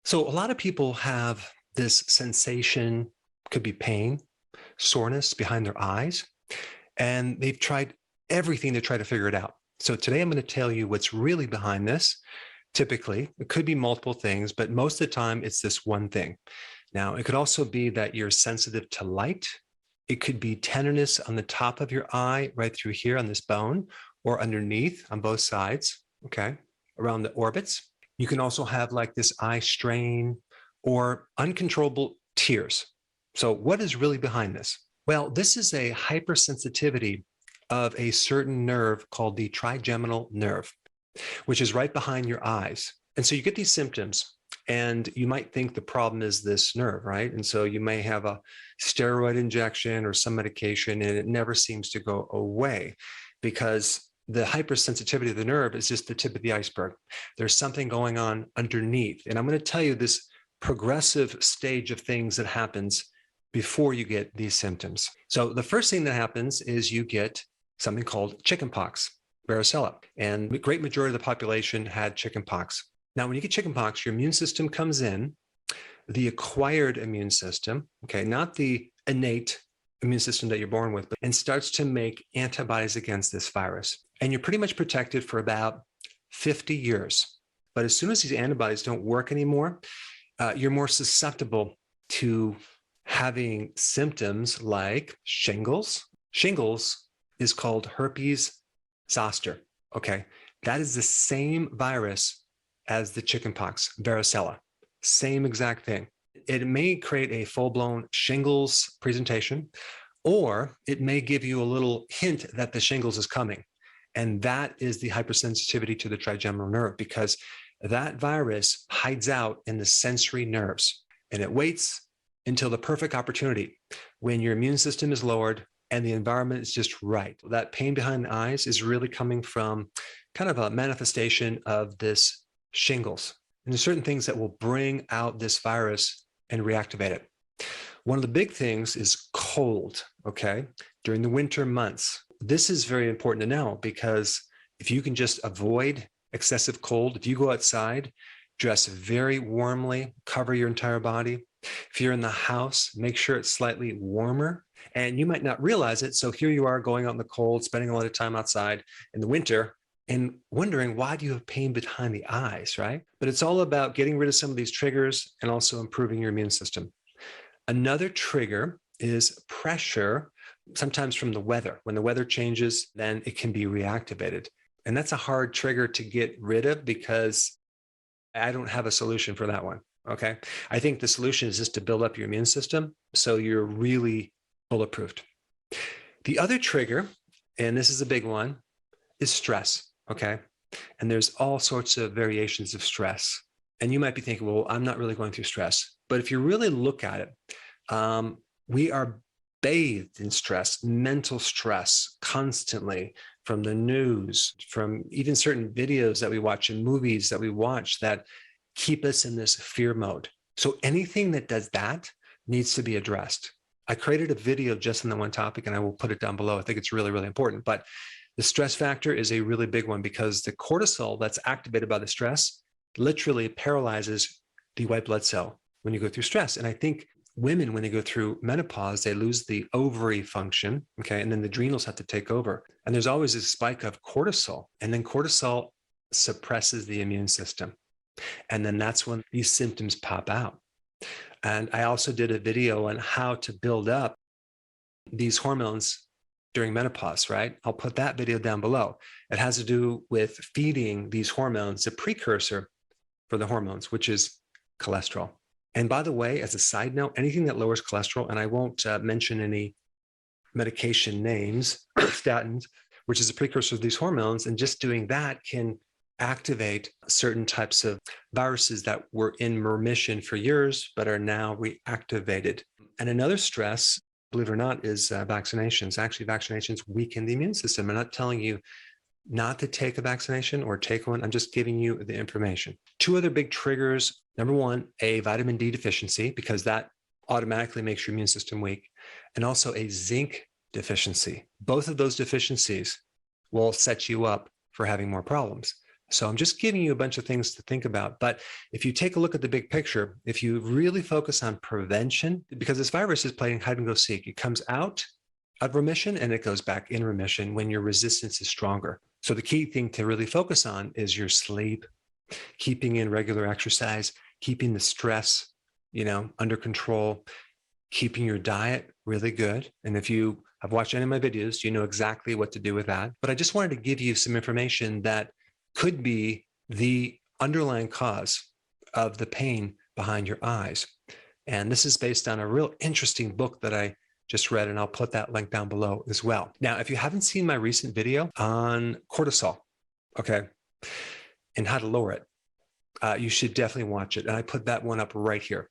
So a lot of people have this sensation, could be pain, soreness behind their eyes, and they've tried everything to try to figure it out. So today I'm going to tell you what's really behind this. Typically, it could be multiple things, but most of the time it's this one thing. Now, it could also be that you're sensitive to light. It could be tenderness on the top of your eye, right through here on this bone, or underneath on both sides, okay, around the orbits. You can also have like this eye strain or uncontrollable tears. So what is really behind this? Well, this is a hypersensitivity of a certain nerve called the trigeminal nerve, which is right behind your eyes. And so you get these symptoms and you might think the problem is this nerve, right? And so you may have a steroid injection or some medication and it never seems to go away because the hypersensitivity of the nerve is just the tip of the iceberg. There's something going on underneath. And I'm going to tell you this progressive stage of things that happens before you get these symptoms. So the first thing that happens is you get something called chickenpox, varicella. And the great majority of the population had chickenpox. Now, when you get chickenpox, your immune system comes in, the acquired immune system, okay, not the innate immune system that you're born with, and starts to make antibodies against this virus. And you're pretty much protected for about 50 years. But as soon as these antibodies don't work anymore, you're more susceptible to having symptoms like shingles. Shingles is called herpes zoster, okay? That is the same virus as the chickenpox, varicella, same exact thing. It may create a full-blown shingles presentation, or it may give you a little hint that the shingles is coming. And that is the hypersensitivity to the trigeminal nerve, because that virus hides out in the sensory nerves and it waits until the perfect opportunity when your immune system is lowered and the environment is just right. That pain behind the eyes is really coming from kind of a manifestation of this shingles. And there's certain things that will bring out this virus and reactivate it. One of the big things is cold, okay? During the winter months. This is very important to know because if you can just avoid excessive cold, if you go outside, dress very warmly, cover your entire body. If you're in the house, make sure it's slightly warmer. And you might not realize it. So here you are going out in the cold, spending a lot of time outside in the winter and wondering, why do you have pain behind the eyes, right? But it's all about getting rid of some of these triggers and also improving your immune system. Another trigger is pressure, sometimes from the weather. When the weather changes, then it can be reactivated. And that's a hard trigger to get rid of because I don't have a solution for that one, okay? I think the solution is just to build up your immune system so you're really bulletproofed. The other trigger, and this is a big one, is stress, okay? And there's all sorts of variations of stress. And you might be thinking, well, I'm not really going through stress. But if you really look at it, we are bathed in stress, mental stress constantly from the news, from even certain videos that we watch and movies that we watch that keep us in this fear mode. So anything that does that needs to be addressed. I created a video just on that one topic and I will put it down below. I think it's really, really important. But the stress factor is a really big one because the cortisol that's activated by the stress literally paralyzes the white blood cell when you go through stress. And I think women, when they go through menopause, they lose the ovary function, okay? And then the adrenals have to take over. And there's always a spike of cortisol. And then cortisol suppresses the immune system. And then that's when these symptoms pop out. And I also did a video on how to build up these hormones during menopause, right? I'll put that video down below. It has to do with feeding these hormones, a precursor for the hormones, which is cholesterol. And by the way, as a side note, anything that lowers cholesterol, and I won't mention any medication names, statins, which is a precursor of these hormones, and just doing that can activate certain types of viruses that were in remission for years, but are now reactivated. And another stress, believe it or not, is vaccinations. Actually, vaccinations weaken the immune system. I'm not telling you not to take a vaccination or take one. I'm just giving you the information. Two other big triggers. Number one, a vitamin D deficiency, because that automatically makes your immune system weak. And also a zinc deficiency. Both of those deficiencies will set you up for having more problems. So I'm just giving you a bunch of things to think about. But if you take a look at the big picture, if you really focus on prevention, because this virus is playing hide and go seek, it comes out of remission and it goes back in remission when your resistance is stronger. So the key thing to really focus on is your sleep, keeping in regular exercise, keeping the stress, under control, keeping your diet really good. And if you have watched any of my videos, you know exactly what to do with that. But I just wanted to give you some information that could be the underlying cause of the pain behind your eyes. And this is based on a real interesting book that I just read, and I'll put that link down below as well. Now, if you haven't seen my recent video on cortisol, okay, and how to lower it, you should definitely watch it. And I put that one up right here.